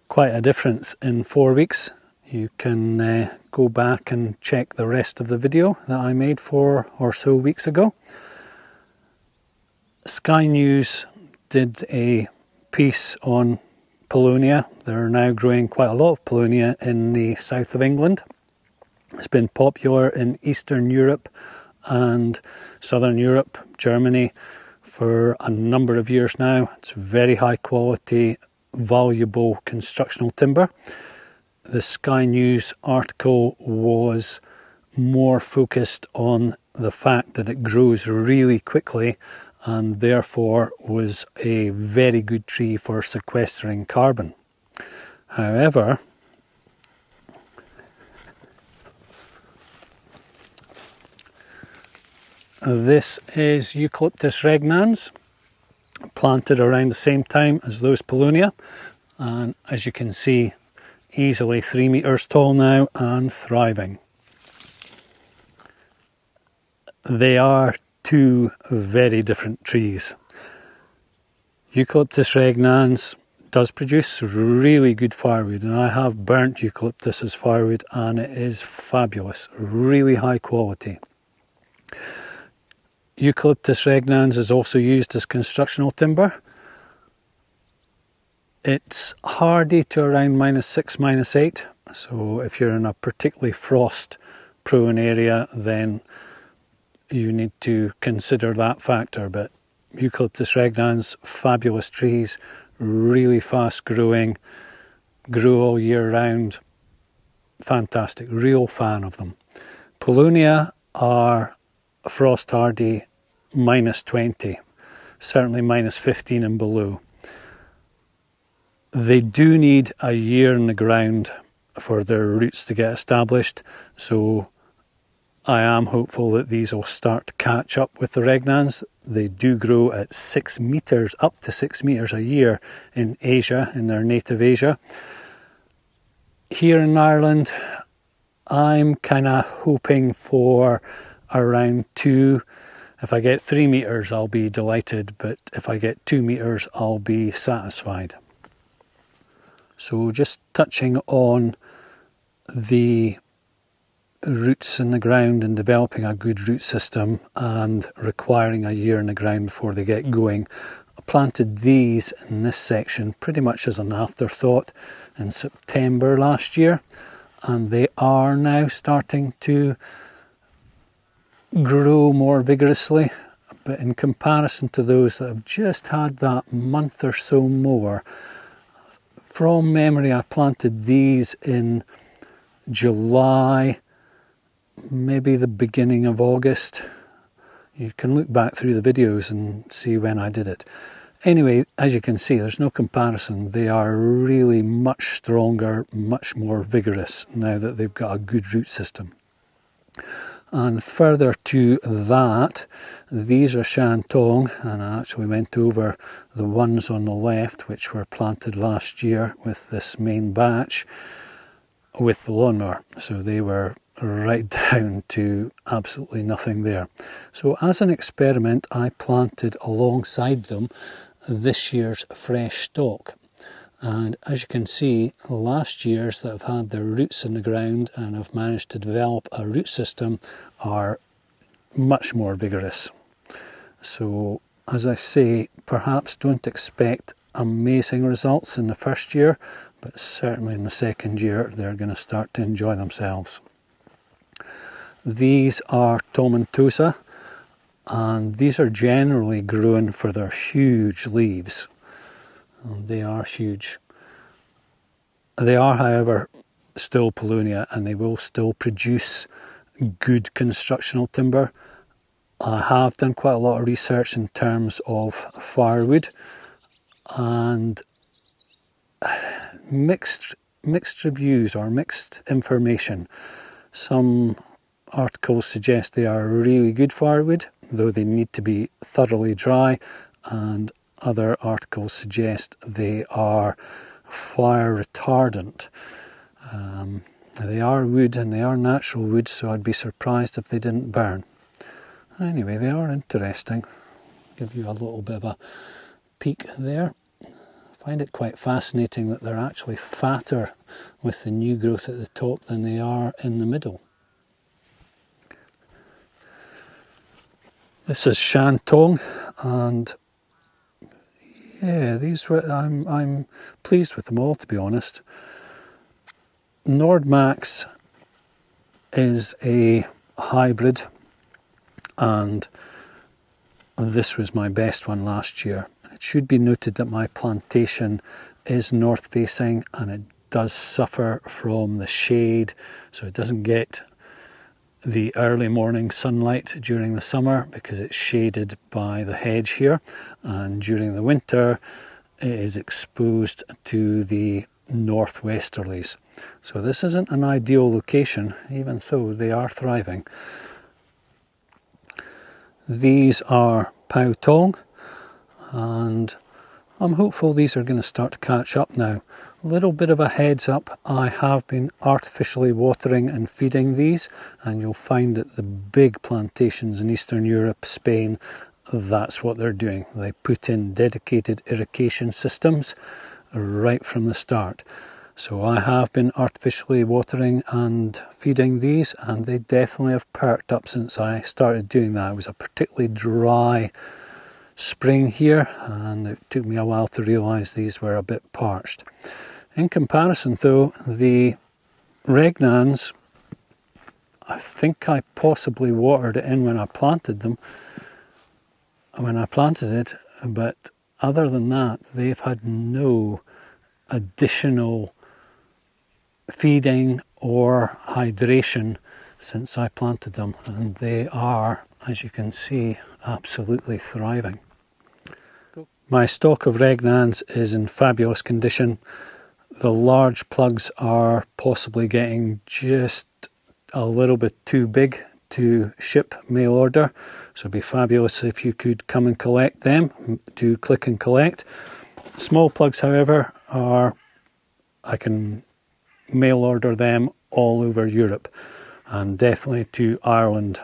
Quite a difference in 4 weeks. You can go back and check the rest of the video that I made 4 or so weeks ago. Sky News did a piece on Paulownia. They're now growing quite a lot of Paulownia in the south of England. It's been popular in Eastern Europe and Southern Europe, Germany, for a number of years now. It's very high quality, valuable constructional timber. The Sky News article was more focused on the fact that it grows really quickly and therefore was a very good tree for sequestering carbon. However, this is Eucalyptus Regnans, planted around the same time as those Paulownia, and as you can see, easily 3 meters tall now and thriving. They are two very different trees. Eucalyptus Regnans does produce really good firewood, and I have burnt eucalyptus as firewood and it is fabulous, really high quality. Eucalyptus Regnans is also used as constructional timber. It's hardy to around -6, -8, so if you're in a particularly frost prone area then you need to consider that factor. But Eucalyptus Regnans, fabulous trees, really fast growing, grow all year round, fantastic, real fan of them. Paulownia are frost hardy -20, certainly -15 and below. They do need a year in the ground for their roots to get established, so I am hopeful that these will start to catch up with the Regnans. They do grow at 6 meters, up to 6 meters a year in Asia, in their native Asia. Here in Ireland, I'm kind of hoping for around 2. If I get 3 meters, I'll be delighted, but if I get 2 meters, I'll be satisfied. So just touching on the roots in the ground and developing a good root system and requiring a year in the ground before they get going. I planted these in this section pretty much as an afterthought in September last year, and they are now starting to grow more vigorously, but in comparison to those that have just had that month or so more, from memory I planted these in July, maybe the beginning of August. You can look back through the videos and see when I did it. Anyway, as you can see, there's no comparison. They are really much stronger, much more vigorous now that they've got a good root system. And further to that, these are Shantong, and I actually went over the ones on the left which were planted last year with this main batch with the lawnmower. So they were right down to absolutely nothing there. So as an experiment, I planted alongside them this year's fresh stock. And as you can see, last year's that have had their roots in the ground and have managed to develop a root system are much more vigorous. So as I say, perhaps don't expect amazing results in the first year, but certainly in the second year they're going to start to enjoy themselves. These are tomentosa, and these are generally grown for their huge leaves. They are huge. They are, however, still Paulownia, and they will still produce good constructional timber. I have done quite a lot of research in terms of firewood, and mixed reviews or mixed information. Some articles suggest they are really good firewood, though they need to be thoroughly dry, and other articles suggest they are fire retardant. They are wood and they are natural wood, so I'd be surprised if they didn't burn. Anyway, they are interesting. Give you a little bit of a peek there. find it quite fascinating that they're actually fatter with the new growth at the top than they are in the middle. This is Shantong, and yeah, these were, I'm pleased with them all, to be honest. Nordmax is a hybrid, and this was my best one last year. It should be noted that my plantation is north facing and it does suffer from the shade, so it doesn't get the early morning sunlight during the summer because it's shaded by the hedge here, and during the winter it is exposed to the northwesterlies. So this isn't an ideal location, even though they are thriving. These are Paulownia, and I'm hopeful these are going to start to catch up now. A little bit of a heads up, I have been artificially watering and feeding these, and you'll find that the big plantations in Eastern Europe, Spain, that's what they're doing. They put in dedicated irrigation systems right from the start. So I have been artificially watering and feeding these, and they definitely have perked up since I started doing that. It was a particularly dry spring here, and it took me a while to realise these were a bit parched. In comparison though, the Regnans, I think I possibly watered it in when I planted it, but other than that, they've had no additional feeding or hydration since I planted them, and they are, as you can see, absolutely thriving. My stock of Regnans is in fabulous condition. The large plugs are possibly getting just a little bit too big to ship mail order, so it'd be fabulous if you could come and collect them. Do click and collect. Small plugs, however, I can mail order them all over Europe, and definitely to Ireland.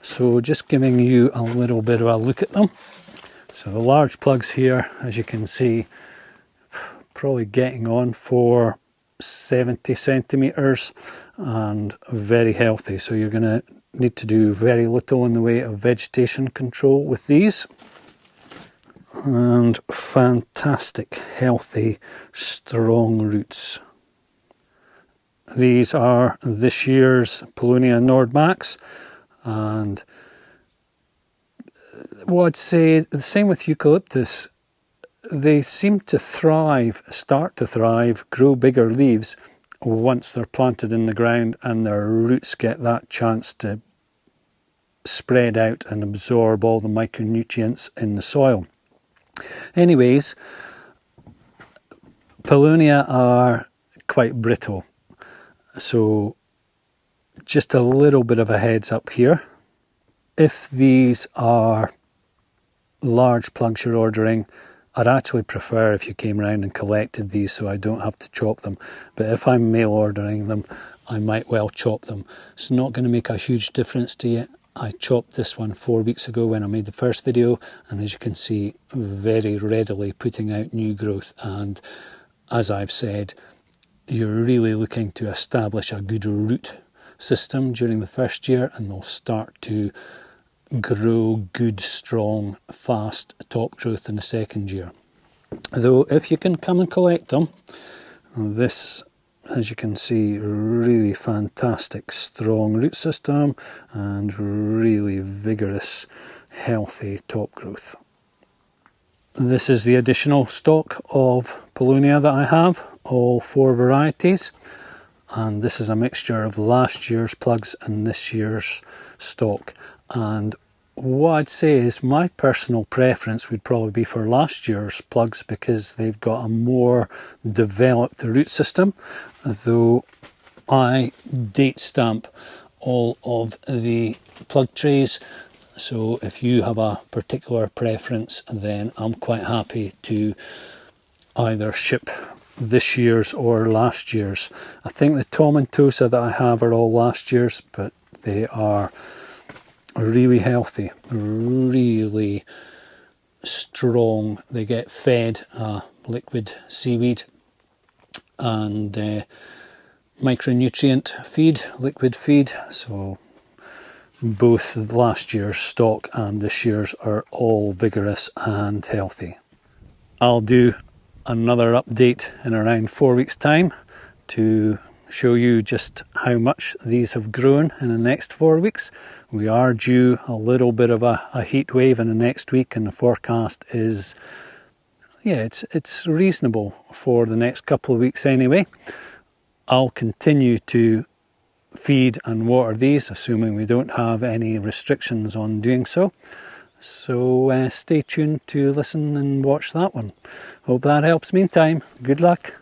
So just giving you a little bit of a look at them. So the large plugs here, as you can see, probably getting on for 70 centimetres and very healthy. So you're going to need to do very little in the way of vegetation control with these. And fantastic, healthy, strong roots. These are this year's Paulownia Nordmax, and what I'd say, the same with Eucalyptus, they seem to thrive, start to thrive, grow bigger leaves once they're planted in the ground and their roots get that chance to spread out and absorb all the micronutrients in the soil. Anyways, Paulownia are quite brittle, so just a little bit of a heads up here. If these are large plugs you're ordering, I'd actually prefer if you came around and collected these so I don't have to chop them. But if I'm mail ordering them, I might well chop them. It's not going to make a huge difference to you. I chopped this one 4 weeks ago when I made the first video, and as you can see, very readily putting out new growth. And as I've said, you're really looking to establish a good root system during the first year, and they'll start to grow good, strong, fast top growth in the second year. Though if you can come and collect them, this, as you can see, really fantastic strong root system and really vigorous, healthy top growth. This is the additional stock of Paulownia that I have, all 4 varieties, and this is a mixture of last year's plugs and this year's stock. And what I'd say is my personal preference would probably be for last year's plugs because they've got a more developed root system, though I date stamp all of the plug trays. So if you have a particular preference, then I'm quite happy to either ship this year's or last year's. I think the Tomentosa that I have are all last year's, but they are really healthy, really strong. They get fed a liquid seaweed and micronutrient feed, liquid feed. So both last year's stock and this year's are all vigorous and healthy. I'll do another update in around 4 weeks' time to show you just how much these have grown in the next 4 weeks. We are due a little bit of a heat wave in the next week, and the forecast is, it's reasonable for the next couple of weeks anyway. I'll continue to feed and water these, assuming we don't have any restrictions on doing so. So stay tuned to listen and watch that one. Hope that helps. Meantime, good luck.